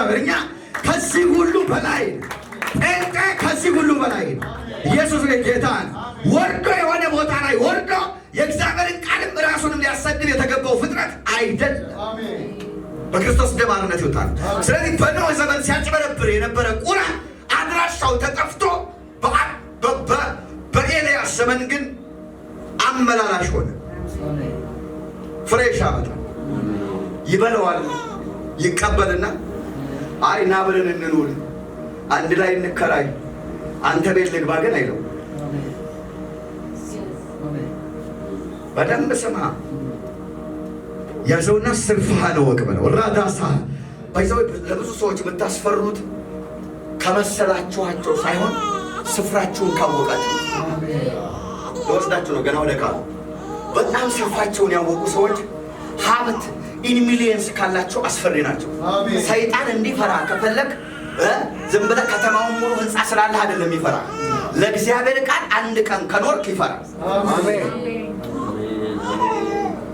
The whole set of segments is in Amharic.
እግዚአብሔር። እኛ ከዚህ ሁሉ በላይ ጴንጤ ከዚህ ሁሉ በላይ ኢየሱስ ጌታ ወርዶ የሆነ ቦታ ላይ ወርዶ የእግዚአብሔርን ቃልም ራሱንም ሊያሰድብ የተገባው ፍጥረት አይደለም። በክርስቶስ ደም አርነት ይወጣል። ስለዚህ በኖህ ዘመን ሲያጭበረብር የነበረ ቁራ አድራሻው ተጠፍቶ በኤልያስ ዘመን ግን አመላላሽ ሆነ። ፍሬሽ አመጣ። ይበለዋል፣ ይቀበልና አይ ና ብለን እንኑር፣ አንድ ላይ እንከራይ፣ አንተ ቤት ልግባ ግን አይለው። በደንብ ስማ። ያዘውና ስርፋህ ነው ወቅበለው ራዳሳ ባይዘው። ለብዙ ሰዎች የምታስፈሩት ከመሰላችኋቸው ሳይሆን ስፍራችሁን ካወቃችሁ ለወስዳችሁ ነው። ገና ወደ ቃሉ በጣም ስፍራቸውን ያወቁ ሰዎች ሀብት ኢን ሚሊየንስ ካላቸው አስፈሪ ናቸው። ሰይጣን እንዲፈራ ከፈለግ ዝም ብለህ ከተማውን ሙሉ ህንፃ ስላለህ አይደለም ይፈራ። ለእግዚአብሔር ቃል አንድ ቀን ከኖርክ ይፈራ። አሜን።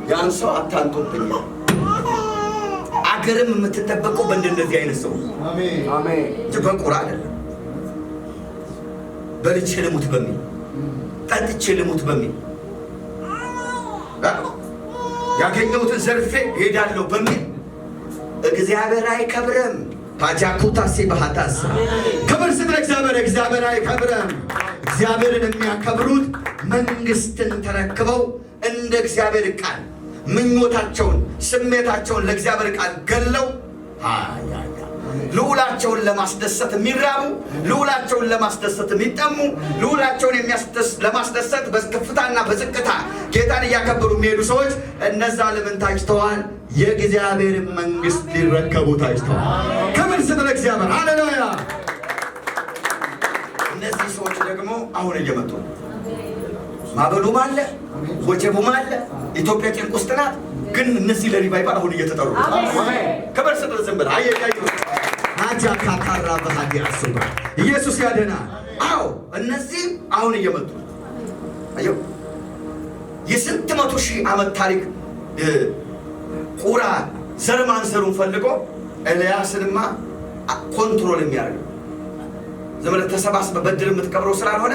ያን ሰው አታንቶብኝ። አገርም የምትጠበቀው በእንደዚህ አይነት ሰው አሜን እንጂ በቁራ አይደለም። በልቼ ልሙት በሚል ጠጥቼ ልሙት በሚል ያገኘሁትን ዘርፌ ሄዳለሁ በሚል እግዚአብሔር አይከብርም። ታጃኩታሲ ባህታስ ክብር ስለ እግዚአብሔር አይከብርም። እግዚአብሔርን የሚያከብሩት መንግስትን ተረክበው እንደ እግዚአብሔር ቃል ምኞታቸውን ስሜታቸውን ለእግዚአብሔር ቃል ገለው ልዑላቸውን ለማስደሰት የሚራቡ፣ ልዑላቸውን ለማስደሰት የሚጠሙ፣ ልዑላቸውን ለማስደሰት በከፍታና በዝቅታ ጌታን እያከበሩ የሚሄዱ ሰዎች እነዛ ለምን ታጭተዋል? የእግዚአብሔር መንግስት ሊረከቡ ታጭተዋል። ክብር ስለ እግዚአብሔር። ሃሌሉያ። እነዚህ ሰዎች ደግሞ አሁን እየመጡ ነው። ማበሉም አለ፣ ወጀቡም አለ። ኢትዮጵያ ጭንቅ ውስጥ ናት። ግን እነዚህ ለሪቫይቫል አሁን እየተጠሩ ነው። ክብር ስለ ዘንበል አየያዩ አጃ ካካራ በሃዲ አሱባ ኢየሱስ ያደናል። አዎ እነዚህ አሁን እየመጡ አየው። የስንት መቶ ሺህ ዓመት ታሪክ ቁራ ዘር ማንዘሩን ፈልጎ ኤልያስንማ ኮንትሮል የሚያደርግ ዘመን ተሰባስበ በድር የምትቀብረው ስላልሆነ